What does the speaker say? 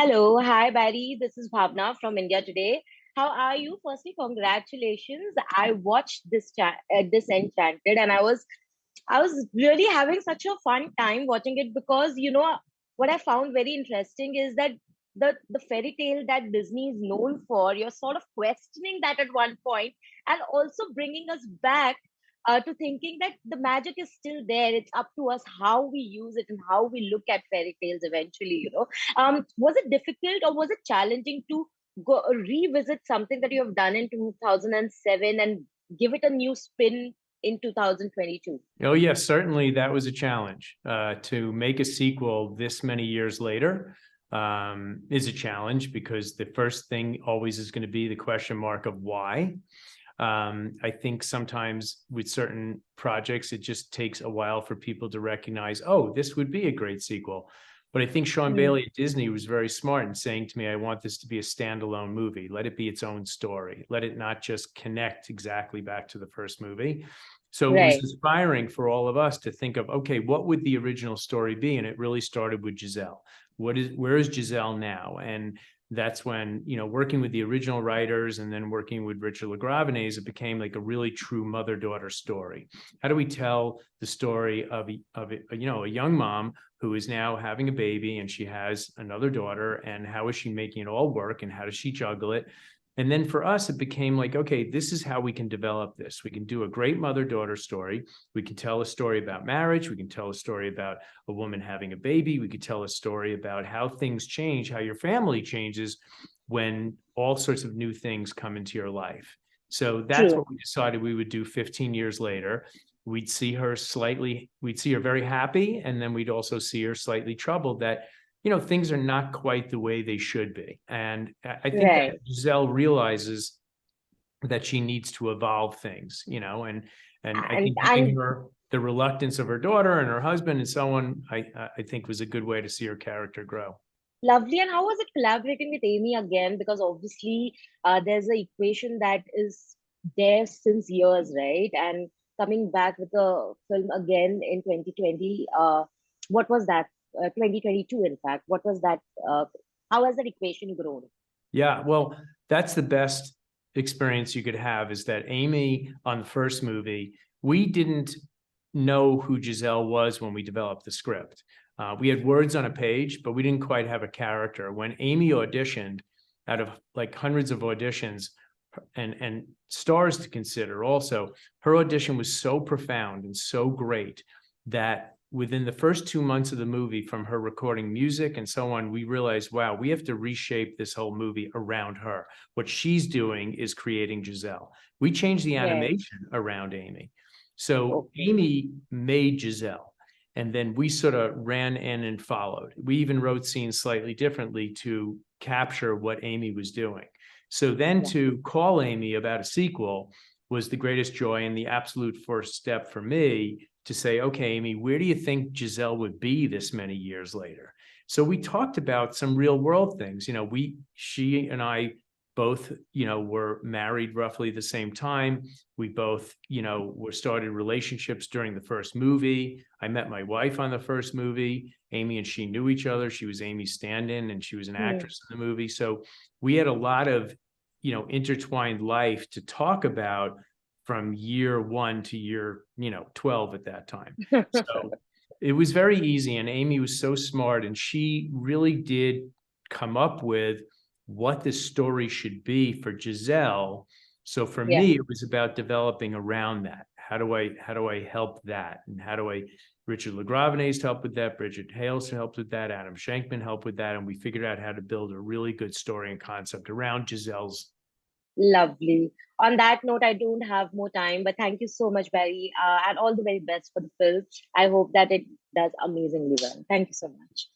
Hello, hi Barry. This is Bhavna from India today. How are you? Firstly, congratulations. I watched this Enchanted, and I was really having such a fun time watching it because what I found very interesting is that the fairy tale that Disney is known for, you're sort of questioning that at one point, and also bringing us back to thinking that the magic is still there. It's up to us how we use it and how we look at fairy tales eventually. Was it difficult or was it challenging to go revisit something that you have done in 2007 and give it a new spin in 2022? Oh, yes, certainly that was a challenge. To make a sequel this many years later is a challenge because the first thing always is going to be the question mark of why. I think sometimes with certain projects, it just takes a while for people to recognize, oh, this would be a great sequel. But I think Sean Hmm. Bailey at Disney was very smart in saying to me, I want this to be a standalone movie. Let it be its own story. Let it not just connect exactly back to the first movie. So it was Right. inspiring for all of us to think of, okay, what would the original story be? And it really started with Giselle. Where is Giselle now? And that's when, working with the original writers and then working with Richard LaGravenese, it became like a really true mother-daughter story. How do we tell the story of a young mom who is now having a baby and she has another daughter, and how is she making it all work and how does she juggle it? And then for us, it became like, okay, this is how we can develop this. We can do a great mother-daughter story. We can tell a story about marriage. We can tell a story about a woman having a baby. We could tell a story about how things change, how your family changes when all sorts of new things come into your life. So that's True. what we decided we would do 15 years later. We'd see her very happy, and then we'd also see her slightly troubled that things are not quite the way they should be. And I think that Right. Giselle realizes that she needs to evolve things, and I And think giving and her the reluctance of her daughter and her husband and so on, I think was a good way to see her character grow. lovely. And how was it collaborating with Amy again? Because obviously, there's an equation that is there since years, right? And coming back with the film again in 2020, what was that? 2022, in fact. What was that? How has that equation grown? Yeah, well, that's the best experience you could have is that Amy on the first movie, we didn't know who Giselle was when we developed the script. We had words on a page, but we didn't quite have a character. When Amy auditioned, out of like hundreds of auditions and stars to consider also, her audition was so profound and so great that within the first 2 months of the movie, from her recording music and so on, we realized, wow, we have to reshape this whole movie around her. What she's doing is creating Giselle. We changed the Right. animation around Amy. So Okay. Amy made Giselle, and then we sort of ran in and followed. We even wrote scenes slightly differently to capture what Amy was doing. So then Yeah. to call Amy about a sequel was the greatest joy and the absolute first step for me to say, okay, Amy, where do you think Giselle would be this many years later? So we talked about some real world things. She and I both, were married roughly the same time. We both, were started relationships during the first movie. I met my wife on the first movie. Amy and she knew each other. She was Amy's stand-in and she was an Hmm. actress in the movie. So we had a lot of, intertwined life to talk about from year one to year, 12 at that time. So it was very easy. And Amy was so smart and she really did come up with what the story should be for Giselle. So for Yeah. me, it was about developing around that. How do I help that? And how do I Richard LaGravenese helped with that, Bridget Hales helped with that, Adam Shankman helped with that, and we figured out how to build a really good story and concept around Giselle's. Lovely. On that note, I don't have more time, but thank you so much, Barry, and all the very best for the film. I hope that it does amazingly well. Thank you so much.